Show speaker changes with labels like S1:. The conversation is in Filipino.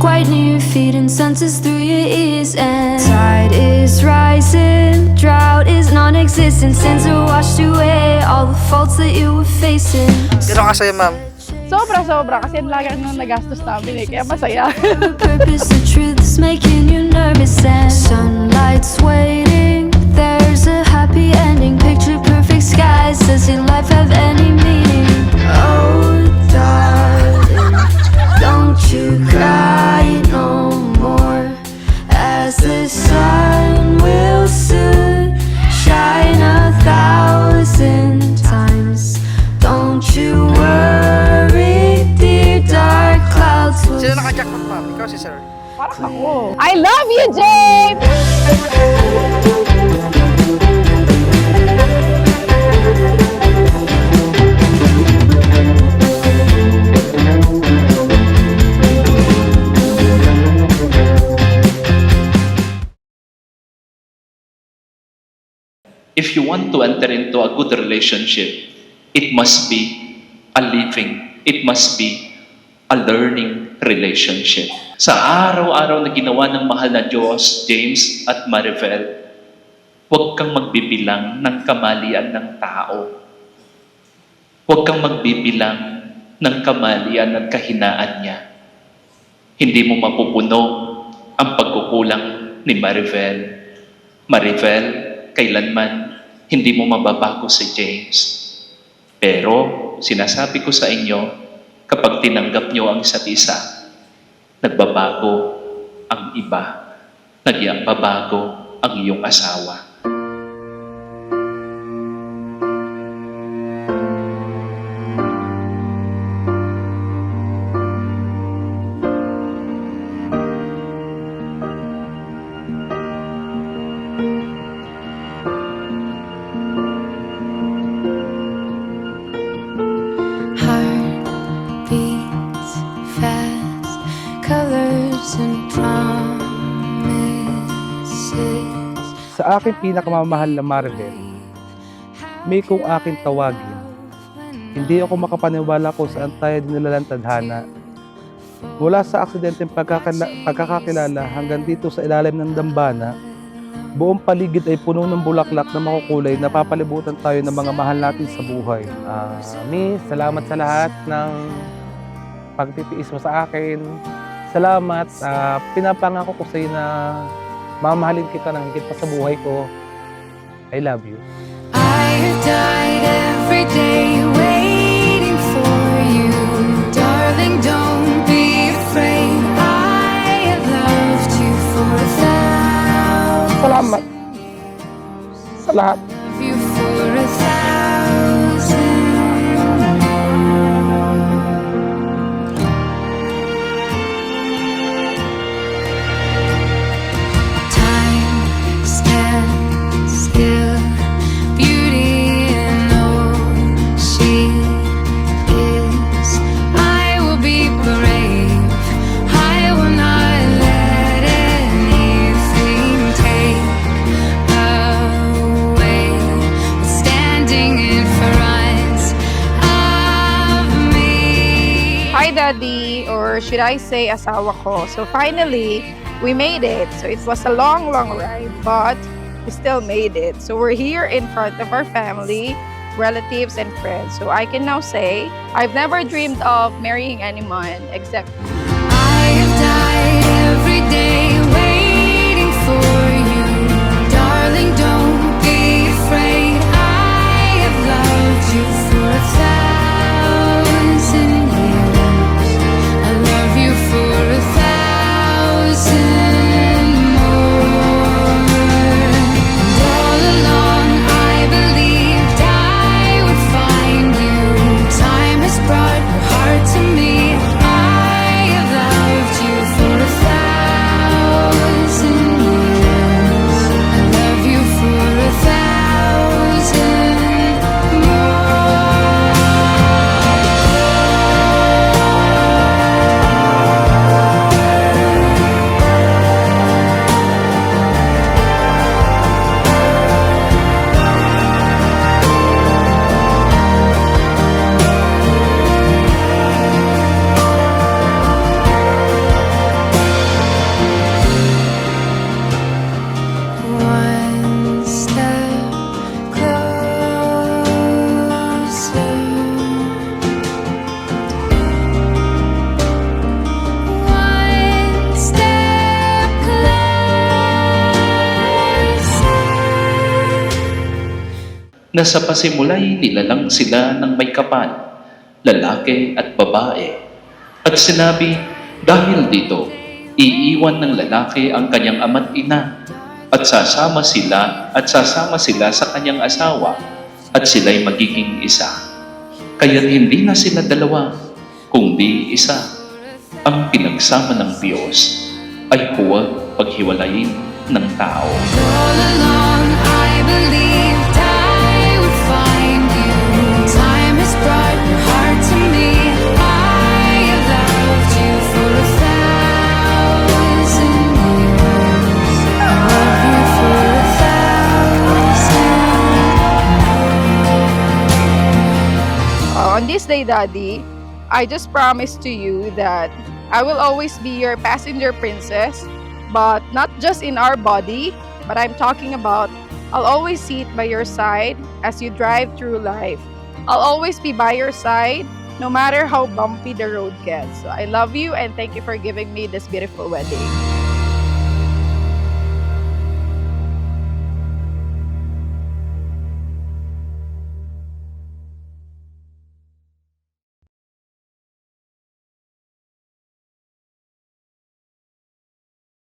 S1: quite near your feet and senses through your ears. And tide is rising, drought is non-existent. Sins are washed away, all the faults that you were facing.
S2: Gano'n ka sa'yo, ma'am?
S3: Sobra kasi lagi nung nagastos namin kaya masaya.
S1: The purpose, the truth is making you nervous. And sunlight's waiting, there's a happy ending. Picture perfect skies, does your life have any meaning? Oh darling, don't you cry no more, as the sun will soon shine 1,000 times. Don't you worry, dear dark clouds will.
S2: Sino naka-jackpot, ma'am? Ikaw si sir?
S3: Parang ako. I love you, James!
S4: If you want to enter into a good relationship, it must be a living, it must be a learning relationship. Sa araw-araw na ginawa ng mahal na Diyos, James at Maribel, huwag kang magbibilang ng kamalian ng tao. Huwag kang magbibilang ng kamalian at kahinaan niya. Hindi mo mapupuno ang pagkukulang ni Maribel. Maribel, kailanman hindi mo mababago si James. Pero sinasabi ko sa inyo, kapag tinanggap nyo ang isa't isa, nagbabago ang iba. Nagbabago ang iyong asawa.
S1: Heartbeats fast, colors and promises.
S5: Sa aking pinakamamahal na Maribel, may kung aking tawagin. Hindi ako makapaniwala kung saan tayo dinilalang tadhana. Mula sa aksidenteng pagkakakilala hanggang dito sa ilalim ng dambana, buong paligid ay puno ng bulaklak na makukulay na papalibutan tayo ng mga mahal natin sa buhay. Miss, salamat sa lahat ng pagtitiis mo sa akin. Salamat. Pinapangako ko sa iyo na mamahalin kita ng higit pa sa buhay ko. I love you.
S1: I have died every day waiting for you. Darling, don't be afraid. I have loved you for 1,000.
S5: Salamat sa lahat.
S1: You for 1,000. Time stands still. Beauty in all she is. I will be brave. I will not let anything take away what's standing in front of me.
S3: Hi, Daddy, or should I say asawa ko. So finally, we made it. So it was a long ride, but we still made it. So we're here in front of our family, relatives, and friends. So I can now say, I've never dreamed of marrying anyone except you.
S1: I have died every day waiting for you. Darling, don't be afraid. I have loved you for 1,000 years. I love you for 1,000 more. And all along I believed I would find you. Time has brought your heart to me. I have loved you for 1,000
S4: na sa pasimulay nilalang sila ng may kapal, lalaki at babae. At sinabi, dahil dito, iiwan ng lalaki ang kanyang ama't ina, at sasama sila sa kanyang asawa, at sila'y magiging isa. Kaya't hindi na sila dalawa, kundi isa. Ang pinagsama ng Diyos ay huwag paghiwalayin ng tao.
S1: All along I believed I would find you. Time has brought your heart to me. I have loved you for 1,000 years. I love you for 1,000.
S3: On this day, Daddy, I just promise to you that I will always be your passenger princess, but not just in our body, but I'm talking about I'll always sit by your side as you drive through life. I'll always be by your side no matter how bumpy the road gets. So I love you and thank you for giving me this beautiful wedding.